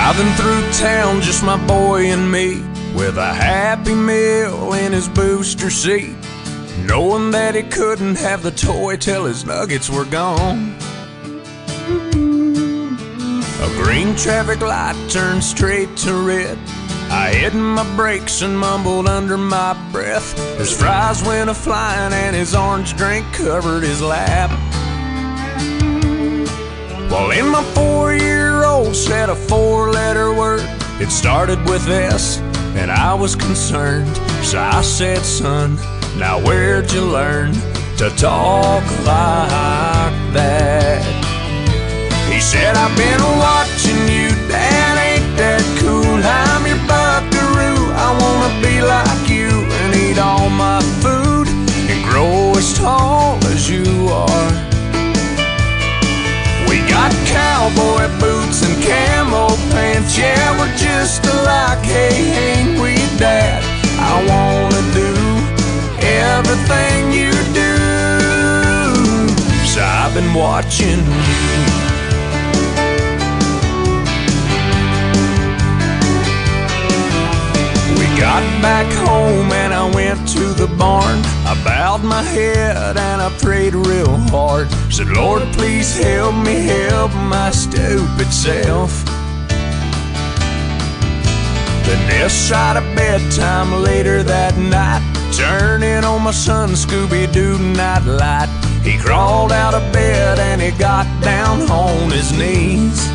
Driving through town, just my boy and me, with a Happy Meal in his booster seat, knowing that he couldn't have the toy till his nuggets were gone. A green traffic light turned straight to red. I hit my brakes and mumbled under my breath. His fries went a-flying and his orange drink covered his lap. Well, in my 4-year-old said a 4-letter word. It started with S, and I was concerned. So I said, son, now where'd you learn to talk like that? He said, I've been watching you, Dad, ain't that cool? I'm your buckaroo, I wanna be like you and eat all my food and grow as tall as you are. We got cowboy boots and camo pants, yeah, we're just alike, hey, ain't we, Dad? I wanna do everything you do, so I've been watching you. Got back home and I went to the barn. I bowed my head and I prayed real hard. Said, Lord, please help me help my stupid self. Then this side of bedtime later that night, turning on my son Scooby-Doo night light. He crawled out of bed and he got down on his knees.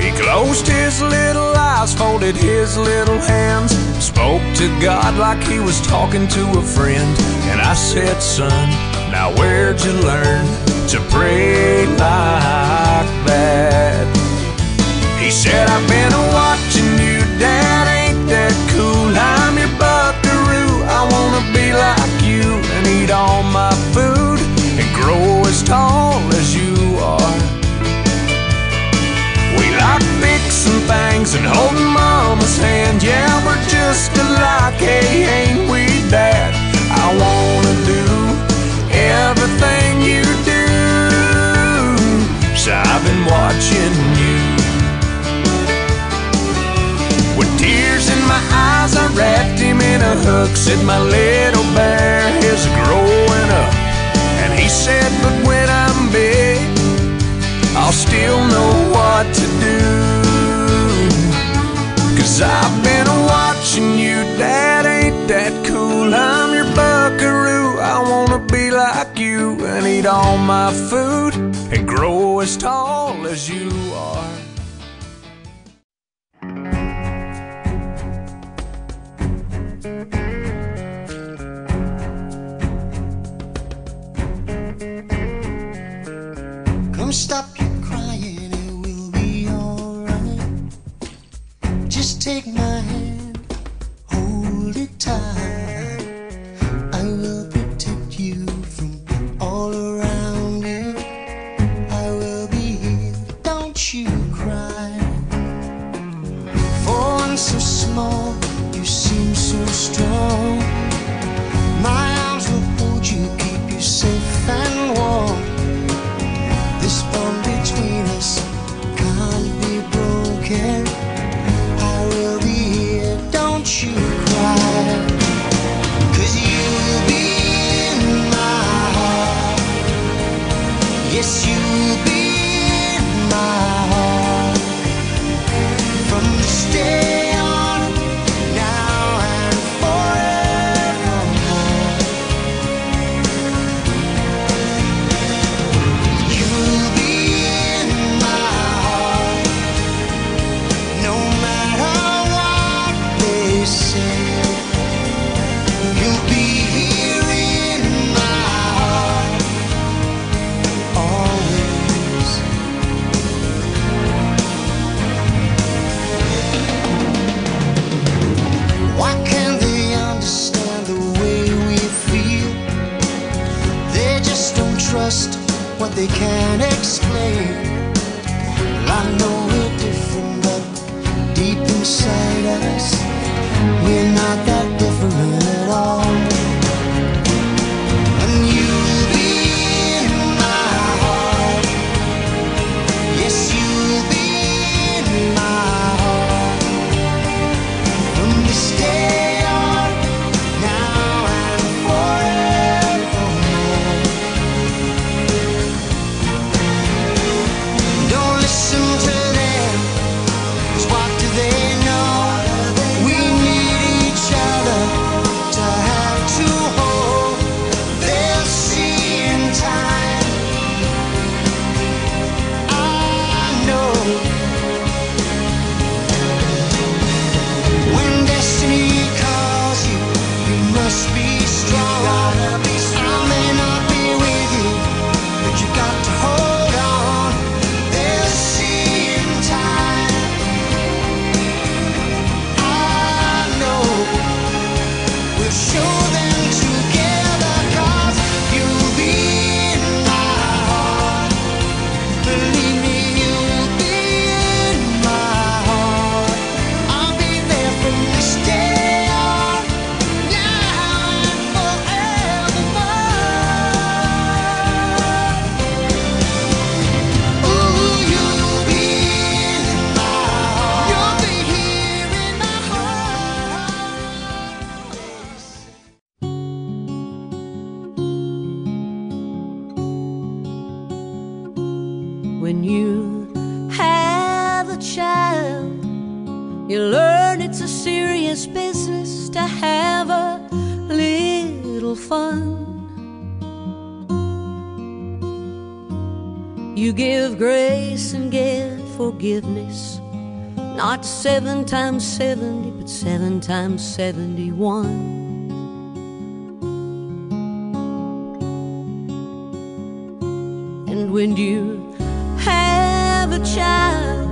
He closed his little eyes, folded his little hands, spoke to God like he was talking to a friend. And I said, son, now where'd you learn to pray like that? He said, I've been watching you, Dad, ain't that cool? I'm your buckaroo, I wanna be like you and eat all my food and grow as tall as you are. We like fixing things and holding Mama's hand, yeah, we're just alike, hey, ain't we, Dad? I wanna do everything you do, so I've been watching you. With tears in my eyes, I wrapped him in a hug, said, my little bear is growing up. And he said, but when I'm big, I'll still know what to do. 'Cause I've been watching you, Dad, ain't that cool? I'm your buckaroo, I wanna be like you and eat all my food and grow as tall as you are. Come stop your crying, it will be alright. Just take my hand, hold it tight. I will protect you from all around you. I will be here, don't you cry. For one so small, you seem so strong. My arms will hold you, keep you safe and warm. This bond between us can't be broken. I will be here, don't you cry. 'Cause you will be in my heart. Yes, you will be in my heart. From this day on, now and forevermore. You will be in my heart, no matter what they say. You'll be here in my heart, always. Why can't they understand the way we feel? They just don't trust what they can't explain. Well, I know we're different, but deep inside us, we're not that different at all. And you'll be in my heart. Yes, you'll be child, you learn it's a serious business to have a little fun. You give grace and get forgiveness, not 7 times 70, but 7 times 71. And when you have a child,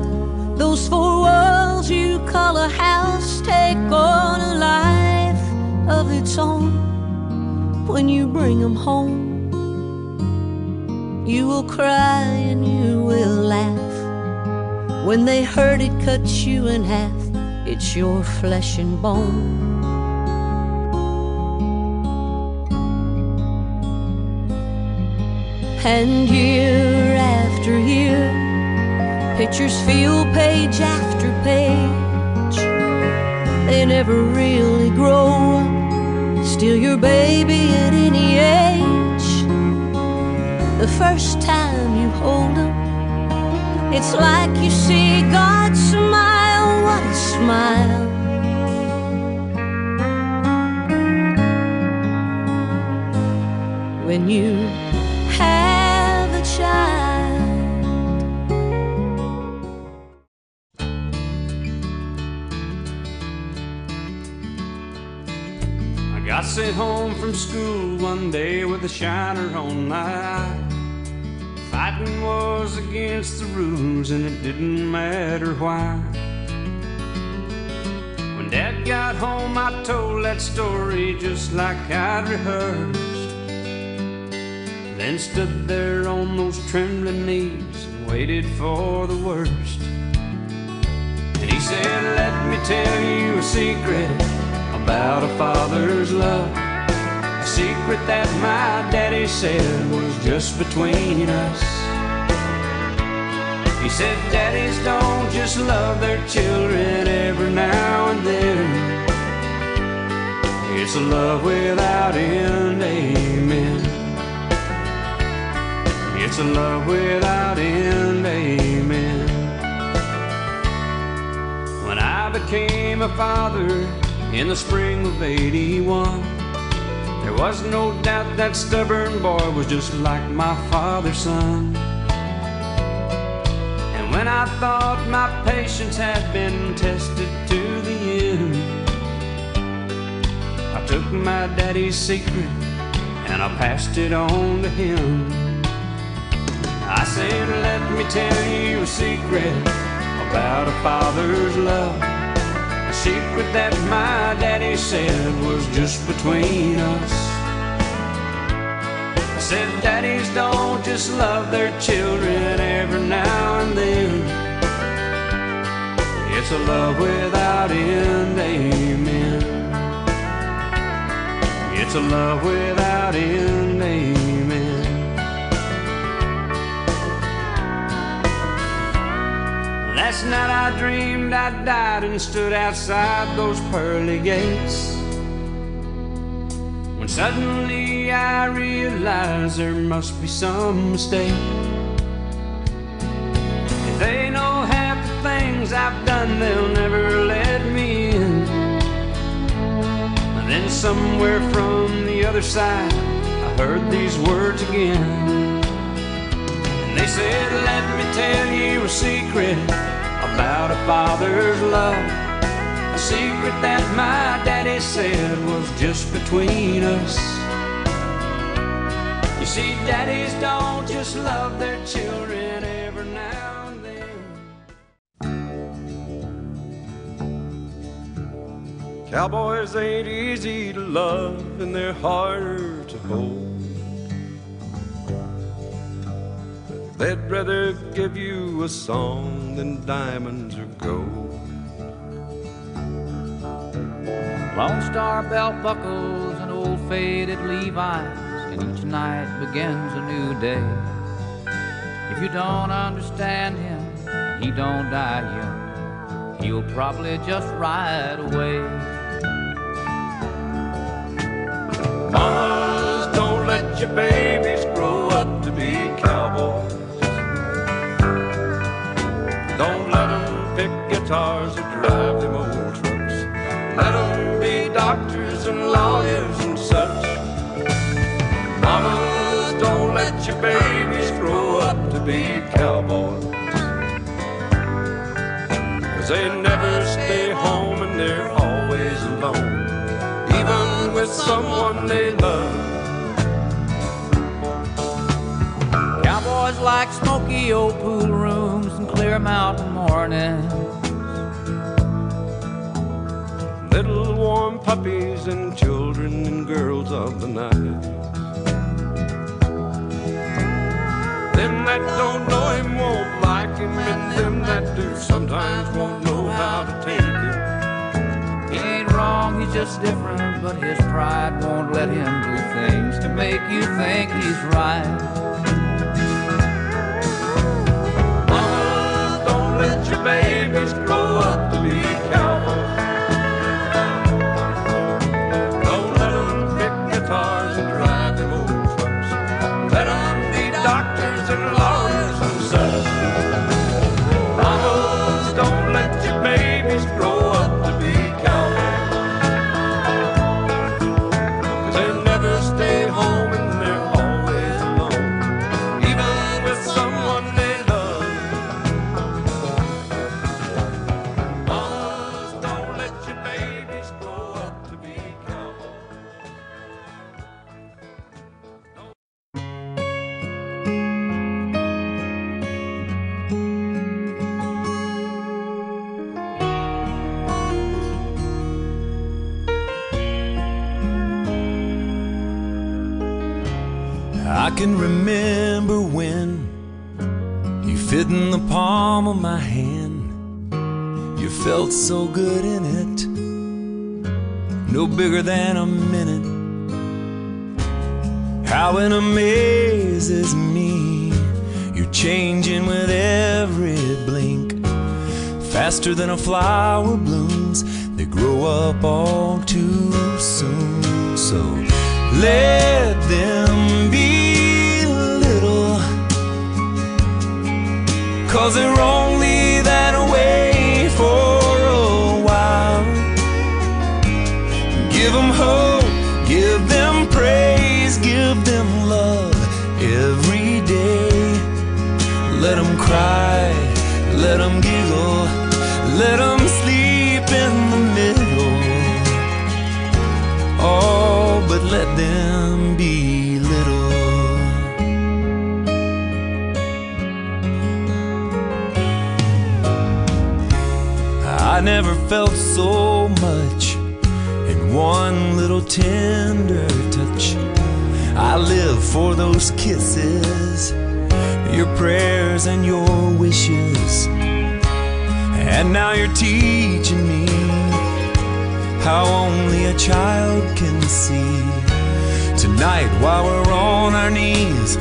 those 4 walls you call a house take on a life of its own. When you bring them home, you will cry and you will laugh. When they hurt, it cuts you in half. It's your flesh and bone. And year after year, pictures fill page after page. They never really grow up, still your baby at any age. The first time you hold them, it's like you see God smile. What a smile. When you have a child. I got sent home from school one day with a shiner on my eye. Fighting was against the rules and it didn't matter why. When Dad got home, I told that story just like I'd rehearsed. Then stood there on those trembling knees and waited for the worst. And he said, let me tell you a secret about a father's love. A secret that my daddy said was just between us. He said, daddies don't just love their children every now and then. It's a love without end, amen. It's a love without end, amen. When I became a father in the spring of '81, there was no doubt that stubborn boy was just like my father's son. And when I thought my patience had been tested to the end, I took my daddy's secret and I passed it on to him. I said, let me tell you a secret about a father's love. A secret that my daddy said was just between us. I said, daddies don't just love their children every now and then. It's a love without end, amen. It's a love without end, amen. Last night I dreamed I died and stood outside those pearly gates, when suddenly I realized there must be some mistake. If they know half the things I've done, they'll never let me in. And then somewhere from the other side I heard these words again. And they said, let me tell you a secret about a father's love. A secret that my daddy said was just between us. You see, daddies don't just love their children every now and then. Cowboys ain't easy to love and they're harder to hold. They'd rather give you a song than diamonds or gold. Lone Star belt buckles and old faded Levi's, and each night begins a new day. If you don't understand him, he don't die young. He'll probably just ride away. Mamas, don't let your babies grow up to be cowboys. Don't let them pick guitars or drive them old trucks. Let them be doctors and lawyers and such. Mamas, don't let your babies grow up to be cowboys, 'cause they never stay home and they're always alone, even with someone they love. Cowboys like smoky old pool rooms and clear mountain mornings, little warm puppies and children and girls of the night. Them that don't know him won't like him, and them that do sometimes won't know how to take it. he ain't wrong, he's just different, but his pride won't let him do things to make you think he's right. Mamas, don't let your babies grow up to be cowboys. Don't let them pick guitars and drive them old trucks. Let them be doctors and lawyers and such. Mamas, don't let your babies grow up to be cowboys, 'cause they never stay home and they're always alone, even with someone they love. Mamas, don't let your babies grow up to be cowboys. I can remember when you fit in the palm of my hand. You felt so good in it, no bigger than a minute. How it amazes me, you're changing with every blink, faster than a flower blooms. They grow up all too soon. So let them be little, 'cause they're only that way for a while. Give them hope, give them praise, give them love every day. Let them cry, let them giggle, let them sleep in the middle. Oh, but let them be little. I never felt so much in one little tender touch. I live for those kisses, your prayers and your wishes. And now you're teaching me how only a child can see. Tonight while we're on our knees,